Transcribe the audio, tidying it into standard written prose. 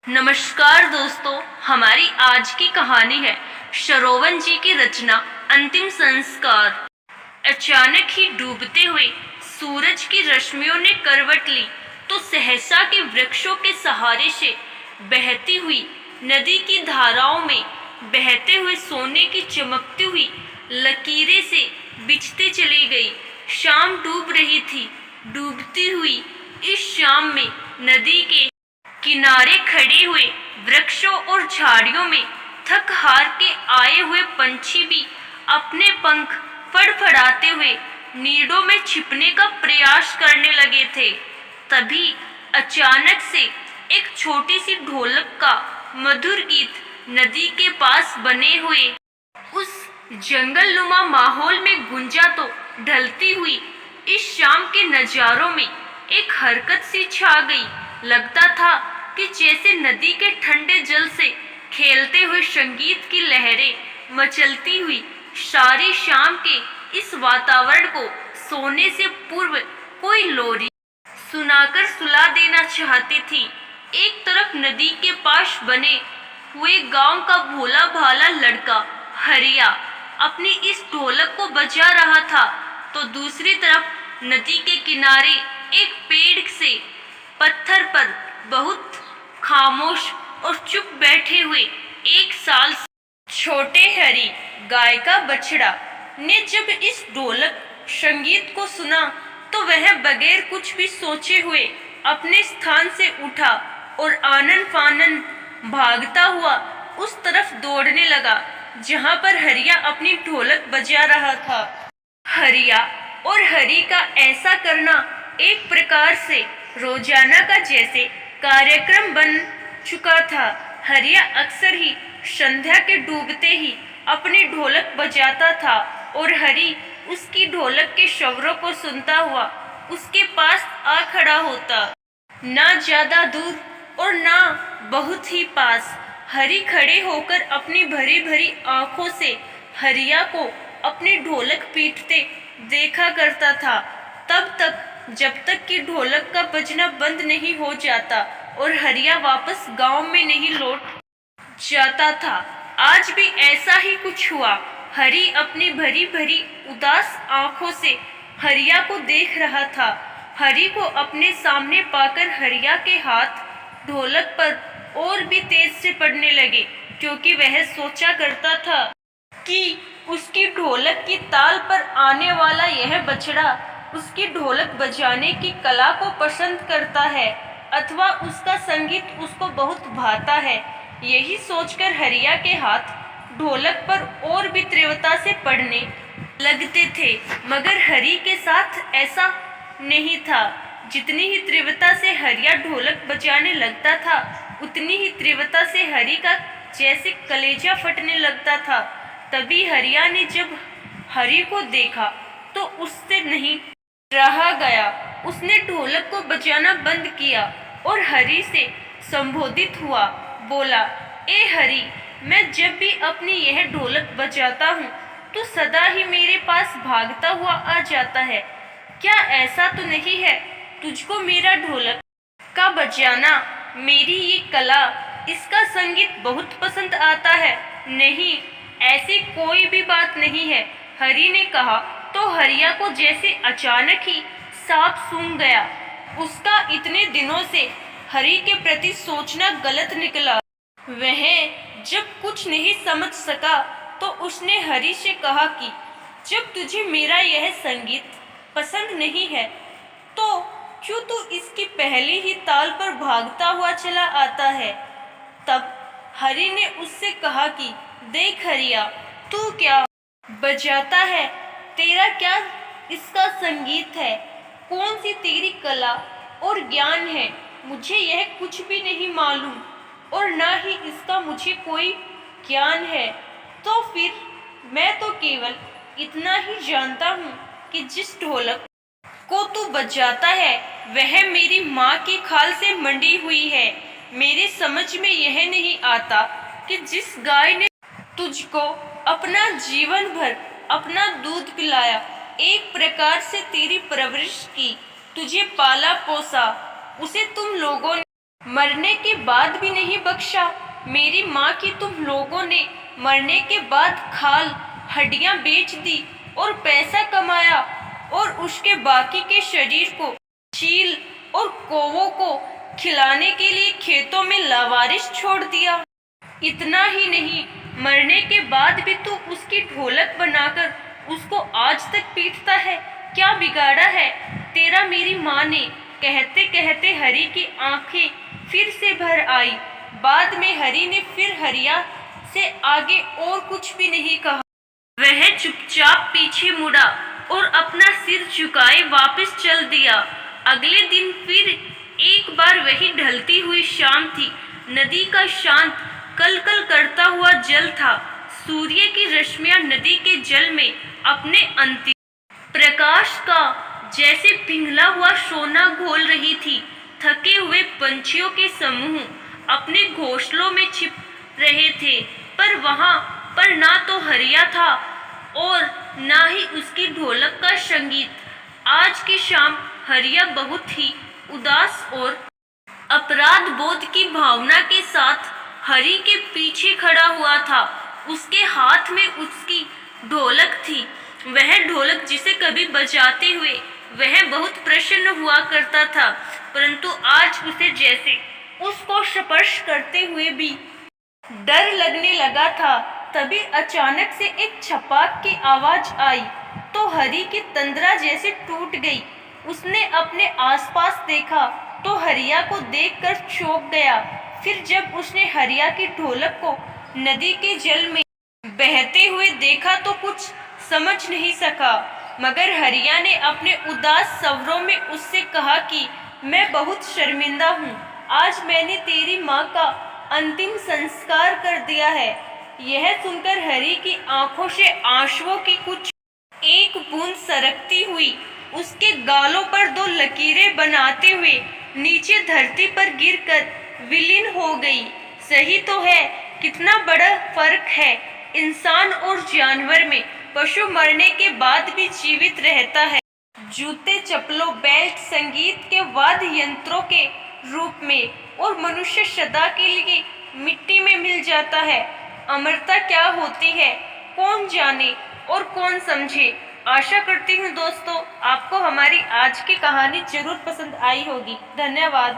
नमस्कार दोस्तों, हमारी आज की कहानी है शरोवन जी की रचना अंतिम संस्कार। अचानक ही डूबते हुए सूरज की रश्मियों ने करवट ली तो सहसा के वृक्षों के सहारे से बहती हुई नदी की धाराओं में बहते हुए सोने की चमकती हुई लकीरें से बिछते चली गई। शाम डूब रही थी। डूबती हुई इस शाम में नदी के किनारे खड़े हुए वृक्षों और झाड़ियों में थक हार के आए हुए पंछी भी अपने पंख फड़फड़ाते हुए नीडों में छिपने का प्रयास करने लगे थे। तभी अचानक से एक छोटी सी ढोलक का मधुर गीत नदी के पास बने हुए उस जंगलनुमा माहौल में गूंजा तो ढलती हुई इस शाम के नजारों में एक हरकत सी छा गई। लगता था कि जैसे नदी के ठंडे जल से खेलते हुए संगीत की लहरें मचलती हुई सारी शाम के इस वातावरण को सोने से पूर्व कोई लोरी सुनाकर सुला देना चाहती थी। एक तरफ नदी के पास बने हुए गांव का भोला भाला लड़का हरिया अपनी इस ढोलक को बजा रहा था, तो दूसरी तरफ नदी के किनारे एक पेड़ से पत्थर पर बहुत खामोश और चुप बैठे हुए 1 साल छोटे हरी गाय का बछड़ा ने जब इस ढोलक संगीत को सुना तो वह बगैर कुछ भी सोचे हुए अपने स्थान से उठा और आनन फानन भागता हुआ उस तरफ दौड़ने लगा जहां पर हरिया अपनी ढोलक बजा रहा था। हरिया और हरी का ऐसा करना एक प्रकार से रोजाना का जैसे कार्यक्रम बन चुका था। हरिया अक्सर ही संध्या के डूबते ही अपनी ढोलक बजाता था और हरी उसकी ढोलक के शवरों को सुनता हुआ उसके पास आ खड़ा होता। ना ज्यादा दूर और ना बहुत ही पास हरी खड़े होकर अपनी भरी भरी आंखों से हरिया को अपनी ढोलक पीटते देखा करता था, तब तक जब तक कि ढोलक का बजना बंद नहीं हो जाता और हरिया वापस गांव में नहीं लौट जाता था। आज भी ऐसा ही कुछ हुआ। हरी अपनी भरी भरी उदास आंखों से हरिया को देख रहा था। हरी को अपने सामने पाकर हरिया के हाथ ढोलक पर और भी तेज से पड़ने लगे, क्योंकि वह सोचा करता था कि उसकी ढोलक की ताल पर आने वाला यह बछड़ा उसकी ढोलक बजाने की कला को पसंद करता है अथवा उसका संगीत उसको बहुत भाता है। यही सोचकर हरिया के हाथ ढोलक पर और भी तीव्रता से पड़ने लगते थे, मगर हरी के साथ ऐसा नहीं था। जितनी ही तीव्रता से हरिया ढोलक बजाने लगता था उतनी ही तीव्रता से हरी का जैसे कलेजा फटने लगता था। तभी हरिया ने जब हरी को देखा तो उससे नहीं रहा गया। उसने ढोलक को बजाना बंद किया और हरी से संबोधित हुआ। बोला, ए हरी, मैं जब भी अपनी यह ढोलक बजाता हूँ तो सदा ही मेरे पास भागता हुआ आ जाता है। क्या ऐसा तो नहीं है तुझको मेरा ढोलक का बजाना, मेरी ये कला, इसका संगीत बहुत पसंद आता है? नहीं, ऐसी कोई भी बात नहीं है, हरी ने कहा। तो हरिया को जैसे अचानक ही सांप सूंघ गया। उसका इतने दिनों से हरी के प्रति सोचना गलत निकला। वह जब कुछ नहीं समझ सका तो उसने हरी से कहा कि जब तुझे मेरा यह संगीत पसंद नहीं है तो क्यों तू इसकी पहली ही ताल पर भागता हुआ चला आता है? तब हरी ने उससे कहा कि देख हरिया, तू क्या बजाता है, तेरा क्या इसका संगीत है, कौन सी तेरी कला और ज्ञान है, मुझे यह कुछ भी नहीं मालूम और ना ही इसका मुझे कोई ज्ञान है। तो फिर मैं तो केवल इतना ही जानता हूँ कि जिस ढोलक को तू बजाता है वह मेरी माँ की खाल से मंडी हुई है। मेरी समझ में यह नहीं आता कि जिस गाय ने तुझको अपना जीवन भर अपना दूध पिलाया, एक प्रकार से तेरी परवरिश की, तुझे पाला पोसा, उसे तुम लोगों ने मरने के बाद भी नहीं बख्शा। मेरी माँ की तुम लोगों ने मरने के बाद खाल हड्डियां बेच दी और पैसा कमाया और उसके बाकी के शरीर को चील और कौवों को खिलाने के लिए खेतों में लावारिस छोड़ दिया। इतना ही नहीं, मरने के बाद भी तू उसकी ढोलक बनाकर उसको आज तक पीटता है। क्या बिगाड़ा है तेरा मेरी माँ ने। कहते कहते हरी की आंखें फिर से भर आई। बाद में हरी ने फिर हरिया से आगे और कुछ भी नहीं कहा। वह चुपचाप पीछे मुड़ा और अपना सिर झुकाए वापस चल दिया। अगले दिन फिर एक बार वही ढलती हुई शाम थी। नदी का शांत कल कल करता हुआ जल था। सूर्य की रश्मियां नदी के जल में अपने अंतिम प्रकाश का जैसे पिघला हुआ सोना घोल रही थी। थके हुए पंछियों के समूह अपने घोंसलों में छिप रहे थे, पर वहां पर ना तो हरिया था और ना ही उसकी ढोलक का संगीत। आज की शाम हरिया बहुत ही उदास और अपराध बोध की भावना के साथ हरी के पीछे खड़ा हुआ था। उसके हाथ में उसकी ढोलक थी, वह ढोलक जिसे कभी बजाते हुए वह बहुत प्रसन्न हुआ करता था, परंतु आज उसे जैसे उसको स्पर्श करते हुए भी डर लगने लगा था। तभी अचानक से एक छपाक की आवाज आई तो हरी की तंद्रा जैसे टूट गई। उसने अपने आसपास देखा तो हरिया को देखकर चौंक गया। फिर जब उसने हरिया की ढोलक को नदी के जल में बहते हुए देखा तो कुछ समझ नहीं सका, मगर हरिया ने अपने उदास स्वरों में उससे कहा कि मैं बहुत शर्मिंदा हूँ। आज मैंने तेरी माँ का अंतिम संस्कार कर दिया है। यह सुनकर हरी की आंखों से आंसुओं की कुछ एक बूंद सरकती हुई उसके गालों पर दो लकीरें बनाते हुए नीचे धरती पर गिरकर विलीन हो गई। सही तो है, कितना बड़ा फर्क है इंसान और जानवर में। पशु मरने के बाद भी जीवित रहता है, जूते चप्पलों बेल्ट संगीत के वाद्य यंत्रों के रूप में, और मनुष्य सदा के लिए मिट्टी में मिल जाता है। अमरता क्या होती है कौन जाने और कौन समझे। आशा करती हूँ दोस्तों आपको हमारी आज की कहानी जरूर पसंद आई होगी। धन्यवाद।